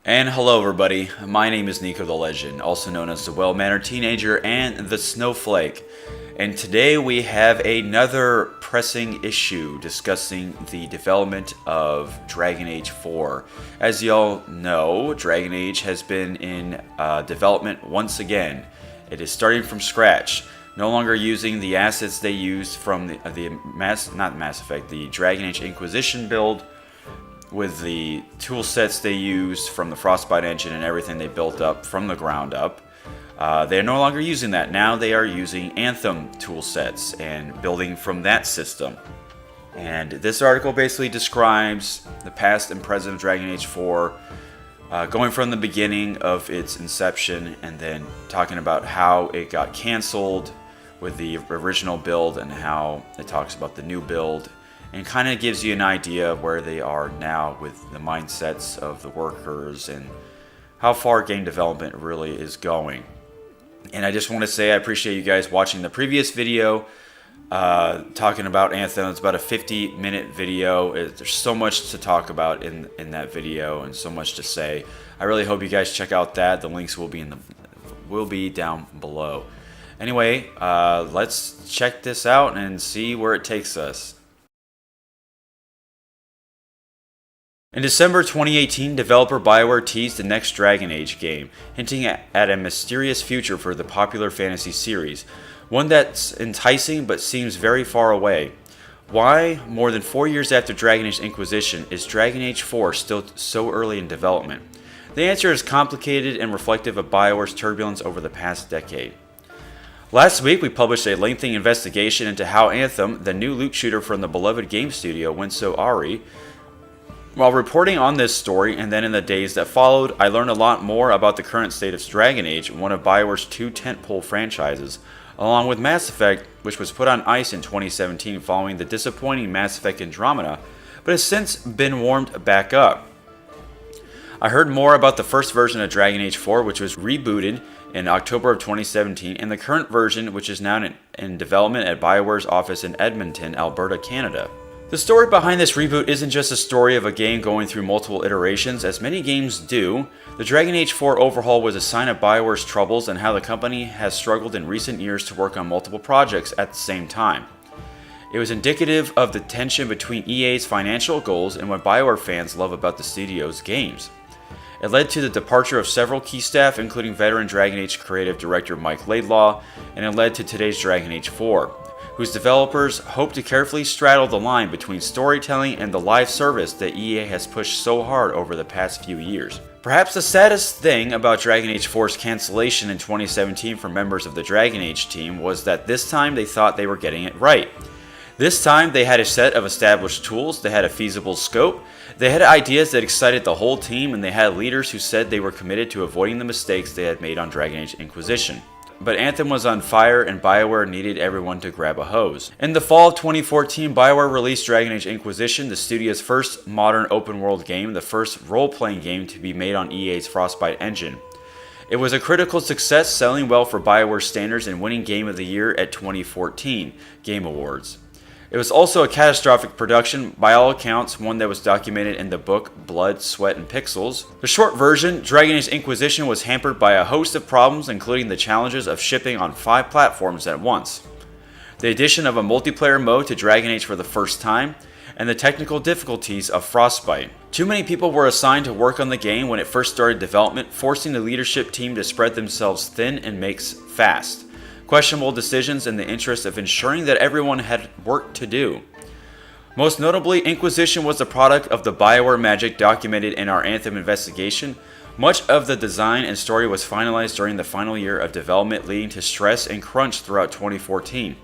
And hello everybody, my name is NikoTheLegend, also known as the Well-Mannered Teenager and the Snowflake. And today we have another pressing issue discussing the development of Dragon Age 4. As y'all know, Dragon Age has been in development once again. It is starting from scratch, no longer using the assets they used from the Dragon Age Inquisition build, with the tool sets they used from the Frostbite engine and everything they built up from the ground up. They're no longer using that. Now they are using Anthem tool sets and building from that system. And this article basically describes the past and present of Dragon Age 4, going from the beginning of its inception and then talking about how it got canceled with the original build and how it talks about the new build, and kind of gives you an idea of where they are now with the mindsets of the workers and how far game development really is going. And I just want to say I appreciate you guys watching the previous video talking about Anthem. It's about a 50-minute video. There's so much to talk about in that video and so much to say. I really hope you guys check out that. The links will be down below. Anyway, let's check this out and see where it takes us. In December 2018, developer BioWare teased the next Dragon Age game, hinting at a mysterious future for the popular fantasy series, one that's enticing but seems very far away. Why, more than 4 years after Dragon Age Inquisition, is Dragon Age 4 still so early in development? The answer is complicated and reflective of BioWare's turbulence over the past decade. Last week, we published a lengthy investigation into how Anthem, the new loot shooter from the beloved game studio, went so awry. While reporting on this story, and then in the days that followed, I learned a lot more about the current state of Dragon Age, one of BioWare's two tentpole franchises, along with Mass Effect, which was put on ice in 2017 following the disappointing Mass Effect Andromeda, but has since been warmed back up. I heard more about the first version of Dragon Age 4, which was rebooted in October of 2017, and the current version, which is now in development at BioWare's office in Edmonton, Alberta, Canada. The story behind this reboot isn't just a story of a game going through multiple iterations, as many games do. The Dragon Age 4 overhaul was a sign of BioWare's troubles and how the company has struggled in recent years to work on multiple projects at the same time. It was indicative of the tension between EA's financial goals and what BioWare fans love about the studio's games. It led to the departure of several key staff, including veteran Dragon Age creative director Mike Laidlaw, and it led to today's Dragon Age 4. Whose developers hope to carefully straddle the line between storytelling and the live service that EA has pushed so hard over the past few years. Perhaps the saddest thing about Dragon Age 4's cancellation in 2017 for members of the Dragon Age team was that this time they thought they were getting it right. This time they had a set of established tools, they had a feasible scope, they had ideas that excited the whole team, and they had leaders who said they were committed to avoiding the mistakes they had made on Dragon Age Inquisition. But Anthem was on fire and BioWare needed everyone to grab a hose. In the fall of 2014, BioWare released Dragon Age Inquisition, the studio's first modern open-world game, the first role-playing game to be made on EA's Frostbite engine. It was a critical success, selling well for BioWare standards and winning Game of the Year at 2014 Game Awards. It was also a catastrophic production, by all accounts one that was documented in the book Blood, Sweat, and Pixels. The short version, Dragon Age Inquisition, was hampered by a host of problems, including the challenges of shipping on 5 platforms at once, the addition of a multiplayer mode to Dragon Age for the first time, and the technical difficulties of Frostbite. Too many people were assigned to work on the game when it first started development, forcing the leadership team to spread themselves thin and make fast, questionable decisions in the interest of ensuring that everyone had work to do. Most notably, Inquisition was the product of the BioWare magic documented in our Anthem investigation. Much of the design and story was finalized during the final year of development, leading to stress and crunch throughout 2014,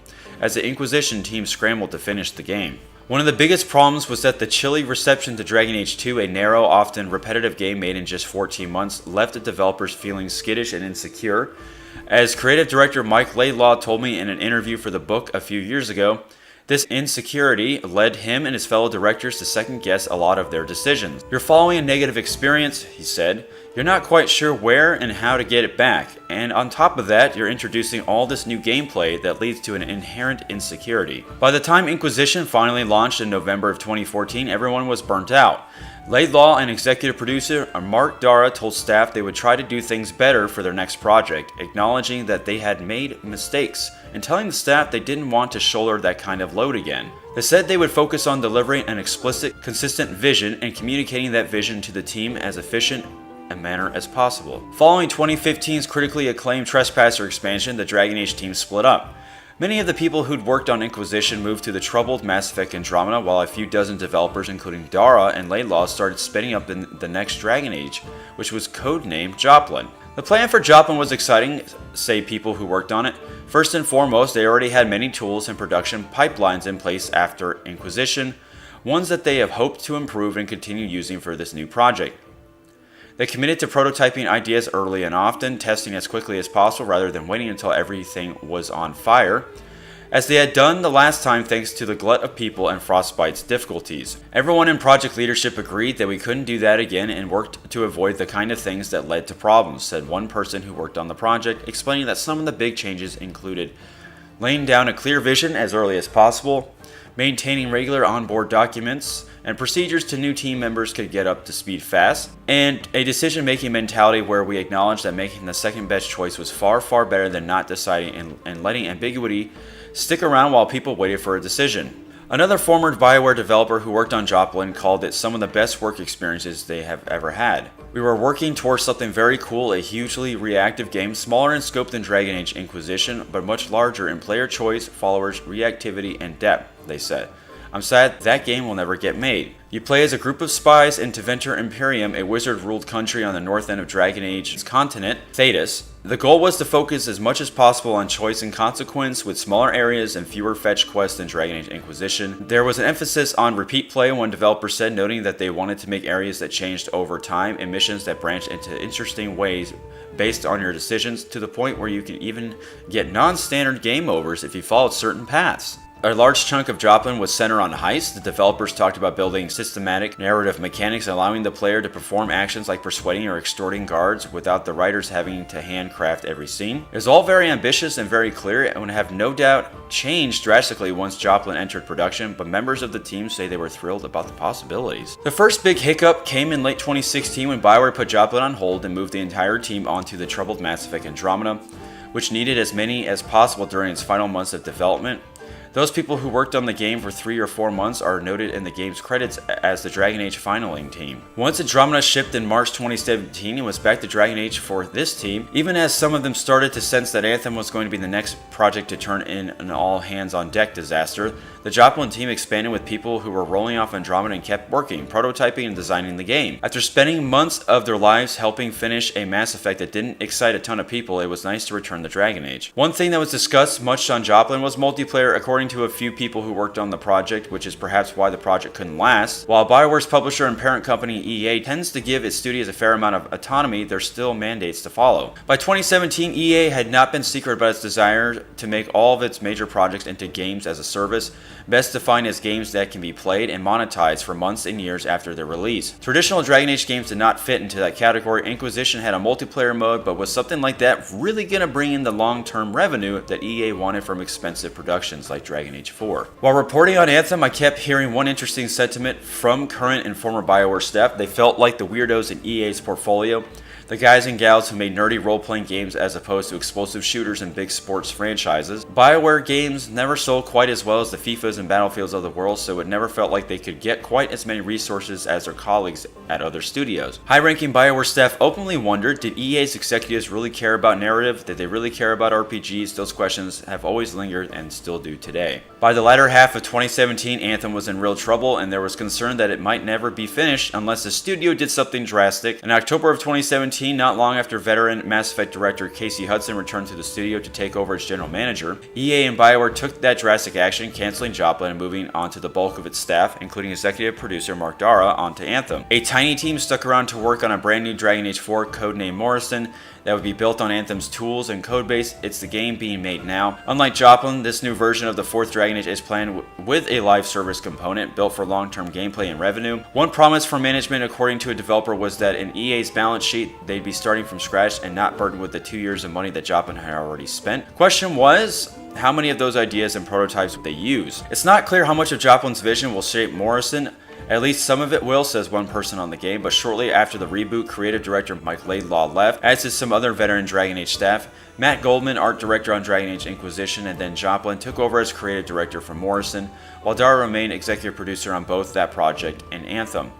as the Inquisition team scrambled to finish the game. One of the biggest problems was that the chilly reception to Dragon Age 2, a narrow, often repetitive game made in just 14 months, left the developers feeling skittish and insecure. As creative director Mike Laidlaw told me in an interview for the book a few years ago, this insecurity led him and his fellow directors to second-guess a lot of their decisions. "You're following a negative experience," he said. "You're not quite sure where and how to get it back. And on top of that, you're introducing all this new gameplay that leads to an inherent insecurity." By the time Inquisition finally launched in November of 2014, everyone was burnt out. Laidlaw and executive producer Mark Dara told staff they would try to do things better for their next project, acknowledging that they had made mistakes, and telling the staff they didn't want to shoulder that kind of load again. They said they would focus on delivering an explicit, consistent vision and communicating that vision to the team as efficient a manner as possible. Following 2015's critically acclaimed Trespasser expansion, the Dragon Age team split up. Many of the people who'd worked on Inquisition moved to the troubled Mass Effect Andromeda, while a few dozen developers, including Dara and Laidlaw, started spinning up in the next Dragon Age, which was codenamed Joplin. The plan for Joplin was exciting, say people who worked on it. First and foremost, they already had many tools and production pipelines in place after Inquisition, ones that they have hoped to improve and continue using for this new project. They committed to prototyping ideas early and often, testing as quickly as possible rather than waiting until everything was on fire, as they had done the last time thanks to the glut of people and Frostbite's difficulties. Everyone in project leadership agreed that we couldn't do that again and worked to avoid the kind of things that led to problems, said one person who worked on the project, explaining that some of the big changes included laying down a clear vision as early as possible, maintaining regular onboard documents and procedures to new team members could get up to speed fast, and a decision-making mentality where we acknowledged that making the second best choice was far, far better than not deciding and letting ambiguity stick around while people waited for a decision. Another former BioWare developer who worked on Joplin called it some of the best work experiences they have ever had. We were working towards something very cool, a hugely reactive game, smaller in scope than Dragon Age Inquisition, but much larger in player choice, followers, reactivity, and depth, they said. I'm sad that game will never get made. You play as a group of spies in Tevinter Imperium, a wizard-ruled country on the north end of Dragon Age's continent, Thetis. The goal was to focus as much as possible on choice and consequence, with smaller areas and fewer fetch quests than Dragon Age Inquisition. There was an emphasis on repeat play, one developer said, noting that they wanted to make areas that changed over time and missions that branched into interesting ways based on your decisions, to the point where you could even get non-standard game overs if you followed certain paths. A large chunk of Joplin was centered on heists. The developers talked about building systematic narrative mechanics, allowing the player to perform actions like persuading or extorting guards without the writers having to handcraft every scene. It was all very ambitious and very clear, and would have no doubt changed drastically once Joplin entered production, but members of the team say they were thrilled about the possibilities. The first big hiccup came in late 2016 when BioWare put Joplin on hold and moved the entire team onto the troubled Mass Effect Andromeda, which needed as many as possible during its final months of development. Those people who worked on the game for 3 or 4 months are noted in the game's credits as the Dragon Age finaling team. Once Andromeda shipped in March 2017, it was back to Dragon Age for this team, even as some of them started to sense that Anthem was going to be the next project to turn in an all-hands-on-deck disaster. The Joplin team expanded with people who were rolling off Andromeda and kept working, prototyping, and designing the game. After spending months of their lives helping finish a Mass Effect that didn't excite a ton of people, it was nice to return to Dragon Age. One thing that was discussed much on Joplin was multiplayer, according to a few people who worked on the project, which is perhaps why the project couldn't last. While BioWare's publisher and parent company EA tends to give its studios a fair amount of autonomy, there's still mandates to follow. By 2017, EA had not been secret about its desire to make all of its major projects into games as a service, best defined as games that can be played and monetized for months and years after their release. Traditional Dragon Age games did not fit into that category. Inquisition had a multiplayer mode, but was something like that really going to bring in the long-term revenue that EA wanted from expensive productions like Dragon Age 4? While reporting on Anthem, I kept hearing one interesting sentiment from current and former BioWare staff. They felt like the weirdos in EA's portfolio, the guys and gals who made nerdy role-playing games as opposed to explosive shooters and big sports franchises. BioWare games never sold quite as well as the FIFAs and Battlefields of the world, so it never felt like they could get quite as many resources as their colleagues at other studios. High-ranking BioWare staff openly wondered, did EA's executives really care about narrative? Did they really care about RPGs? Those questions have always lingered and still do today. By the latter half of 2017, Anthem was in real trouble, and there was concern that it might never be finished unless the studio did something drastic. In October of 2017, not long after veteran Mass Effect director Casey Hudson returned to the studio to take over as general manager, EA and BioWare took that drastic action, canceling Joplin and moving on to the bulk of its staff, including executive producer Mark Dara, onto Anthem. A tiny team stuck around to work on a brand new Dragon Age 4 codenamed Morrison that would be built on Anthem's tools and codebase. It's the game being made now. Unlike Joplin, this new version of the 4th Dragon Age is planned with a live service component built for long-term gameplay and revenue. One promise from management, according to a developer, was that in EA's balance sheet, they'd be starting from scratch and not burdened with the 2 years of money that Joplin had already spent. Question was, how many of those ideas and prototypes would they use? It's not clear how much of Joplin's vision will shape Morrison, At least some of it will, says one person on the game, but shortly after the reboot, creative director Mike Laidlaw left, as did some other veteran Dragon Age staff. Matt Goldman, art director on Dragon Age Inquisition, and then Joplin took over as creative director from Morrison, while Dara remained executive producer on both that project and Anthem.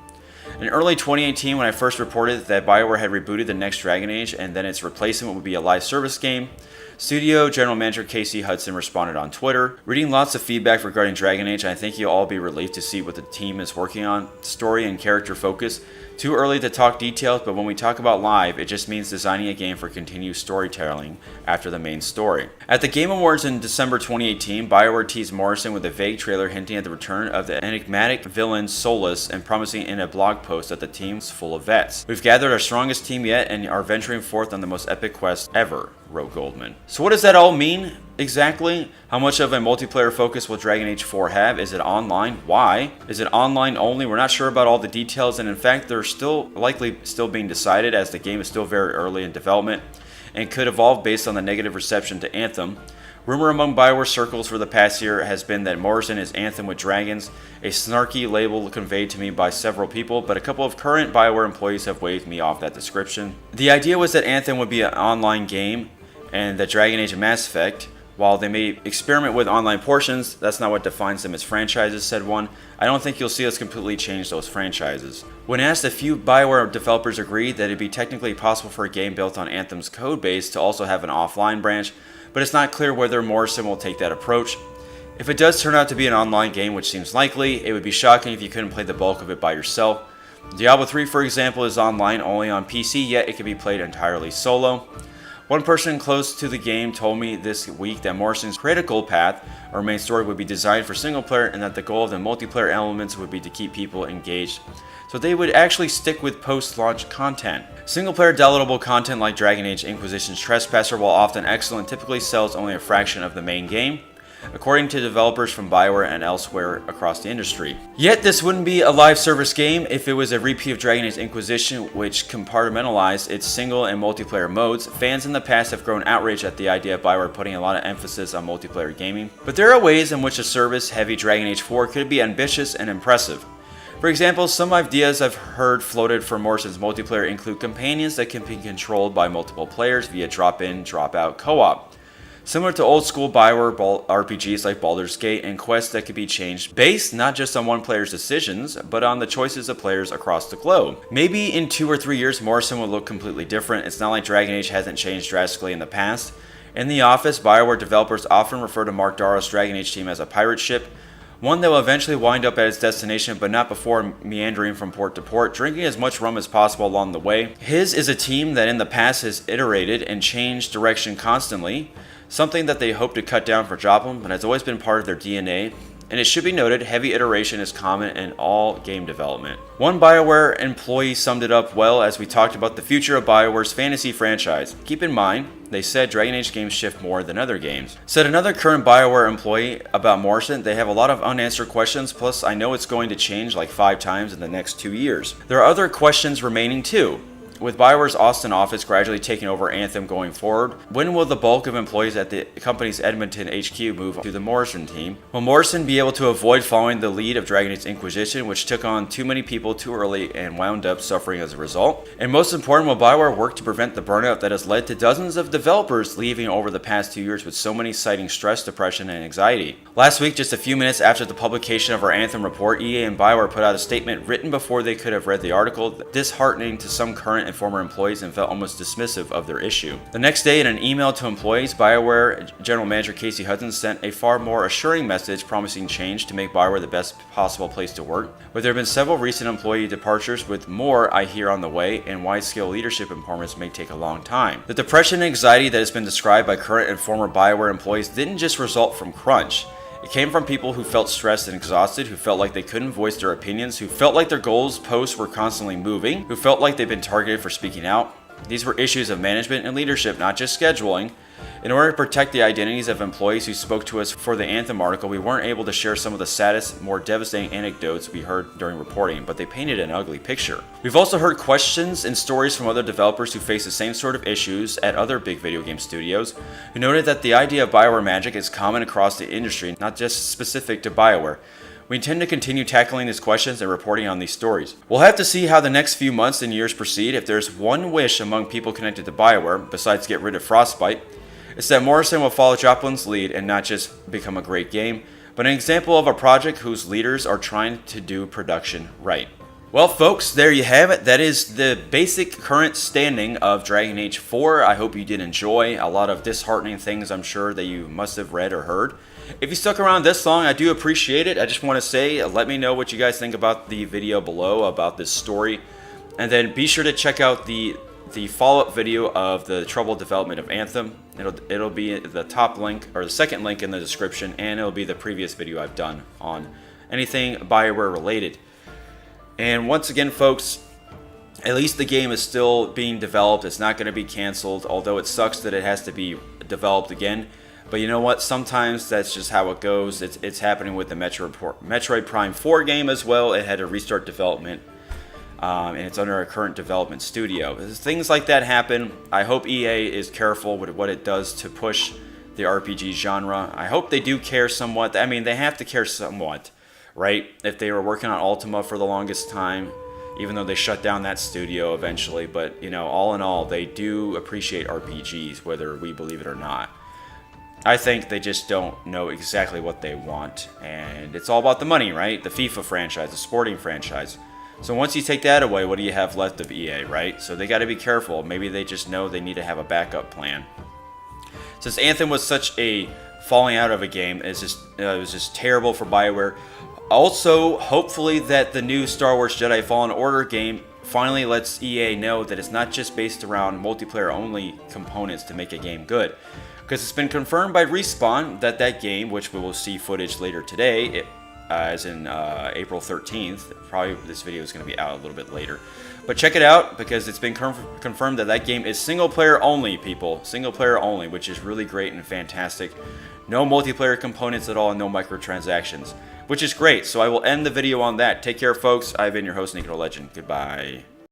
In early 2018, when I first reported that BioWare had rebooted the next Dragon Age and then its replacement would be a live service game, Studio General Manager Casey Hudson responded on Twitter, reading lots of feedback regarding Dragon Age. I think you'll all be relieved to see what the team is working on, story and character focus. Too early to talk details, but when we talk about live, it just means designing a game for continued storytelling after the main story. At the Game Awards in December 2018, BioWare teased Morrison with a vague trailer hinting at the return of the enigmatic villain Solus and promising in a blog post that the team's full of vets. We've gathered our strongest team yet and are venturing forth on the most epic quest ever, wrote Goldman. So what does that all mean exactly? How much of a multiplayer focus will Dragon Age 4 have? Is it online? Why? Is it online only? We're not sure about all the details, and in fact they're still likely being decided as the game is still very early in development and could evolve based on the negative reception to Anthem. Rumor among BioWare circles for the past year has been that Morrison is Anthem with dragons, a snarky label conveyed to me by several people, but a couple of current BioWare employees have waved me off that description. The idea was that Anthem would be an online game and that Dragon Age and Mass Effect, while they may experiment with online portions, that's not what defines them as franchises, said one. I don't think you'll see us completely change those franchises. When asked, a few BioWare developers agreed that it'd be technically possible for a game built on Anthem's codebase to also have an offline branch, but it's not clear whether Morrison will take that approach. If it does turn out to be an online game, which seems likely, it would be shocking if you couldn't play the bulk of it by yourself. Diablo 3, for example, is online only on PC, yet it can be played entirely solo. One person close to the game told me this week that Morrison's critical path, or main story, would be designed for single player and that the goal of the multiplayer elements would be to keep people engaged, so they would actually stick with post-launch content. Single-player downloadable content like Dragon Age Inquisition's Trespasser, while often excellent, typically sells only a fraction of the main game, according to developers from BioWare and elsewhere across the industry. Yet this wouldn't be a live service game if it was a repeat of Dragon Age Inquisition, which compartmentalized its single and multiplayer modes. Fans in the past have grown outraged at the idea of BioWare putting a lot of emphasis on multiplayer gaming, but there are ways in which a service-heavy Dragon Age 4 could be ambitious and impressive. For example, some ideas I've heard floated for Morrison's multiplayer include companions that can be controlled by multiple players via drop-in, drop-out co-op, similar to old-school BioWare RPGs like Baldur's Gate, and quests that could be changed based not just on one player's decisions, but on the choices of players across the globe. Maybe in 2 or 3 years, Morrison will look completely different. It's not like Dragon Age hasn't changed drastically in the past. In The Office, BioWare developers often refer to Mark Darrow's Dragon Age team as a pirate ship, one that will eventually wind up at its destination, but not before meandering from port to port, drinking as much rum as possible along the way. His is a team that in the past has iterated and changed direction constantly, something that they hope to cut down for Joplin, but has always been part of their DNA. And it should be noted, heavy iteration is common in all game development. One BioWare employee summed it up well as we talked about the future of BioWare's fantasy franchise. Keep in mind, they said Dragon Age games shift more than other games. Said another current BioWare employee about Morrison, they have a lot of unanswered questions, plus I know it's going to change like 5 times in the next 2 years. There are other questions remaining too. With BioWare's Austin office gradually taking over Anthem going forward, when will the bulk of employees at the company's Edmonton HQ move to the Morrison team? Will Morrison be able to avoid following the lead of Dragon Age Inquisition, which took on too many people too early and wound up suffering as a result? And most important, will BioWare work to prevent the burnout that has led to dozens of developers leaving over the past 2 years, with so many citing stress, depression, and anxiety? Last week, just a few minutes after the publication of our Anthem report, EA and BioWare put out a statement written before they could have read the article, disheartening to some current and former employees, and felt almost dismissive of their issue. The next day, in an email to employees, BioWare General Manager Casey Hudson sent a far more assuring message promising change to make BioWare the best possible place to work. But there have been several recent employee departures, with more I hear on the way, and wide-scale leadership empowerments may take a long time. The depression and anxiety that has been described by current and former BioWare employees didn't just result from crunch. It came from people who felt stressed and exhausted, who felt like they couldn't voice their opinions, who felt like their goals posts were constantly moving, who felt like they'd been targeted for speaking out. These were issues of management and leadership, not just scheduling. In order to protect the identities of employees who spoke to us for the Anthem article, we weren't able to share some of the saddest, more devastating anecdotes we heard during reporting, but they painted an ugly picture. We've also heard questions and stories from other developers who face the same sort of issues at other big video game studios, who noted that the idea of BioWare magic is common across the industry, not just specific to BioWare. We intend to continue tackling these questions and reporting on these stories. We'll have to see how the next few months and years proceed. If there's one wish among people connected to BioWare, besides get rid of Frostbite, it's that Morrison will follow Joplin's lead and not just become a great game, but an example of a project whose leaders are trying to do production right. Well, folks, there you have it. That is the basic current standing of Dragon Age 4. I hope you did enjoy. A lot of disheartening things, I'm sure, that you must have read or heard. If you stuck around this long, I do appreciate it. I just want to say, let me know what you guys think about the video below about this story. And then be sure to check out the follow-up video of the troubled development of Anthem. It'll be the top link, or the second link in the description, and it'll be the previous video I've done on anything BioWare related. And once again, folks, at least the game is still being developed. It's not going to be canceled, although it sucks that it has to be developed again. But you know what? Sometimes that's just how it goes. It's happening with the Metroid Prime 4 game as well. It had to restart development, and it's under a current development studio. Things like that happen. I hope EA is careful with what it does to push the RPG genre. I hope they do care somewhat. I mean, they have to care somewhat, right? If they were working on Ultima for the longest time, even though they shut down that studio eventually. But, you know, all in all, they do appreciate RPGs, whether we believe it or not. I think they just don't know exactly what they want, and it's all about the money, right? The FIFA franchise, the sporting franchise. So once you take that away, what do you have left of EA, right? So they got to be careful. Maybe they just know they need to have a backup plan. Since Anthem was such a falling out of a game, it was just terrible for BioWare. Also, hopefully that the new Star Wars Jedi Fallen Order game finally lets EA know that it's not just based around multiplayer-only components to make a game good. Because it's been confirmed by Respawn that that game, which we will see footage later today, as in April 13th, probably this video is going to be out a little bit later. But check it out, because it's been confirmed that that game is single-player only, people. Single-player only, which is really great and fantastic. No multiplayer components at all, and no microtransactions, which is great. So I will end the video on that. Take care, folks. I've been your host, NikoTheLegend. Goodbye.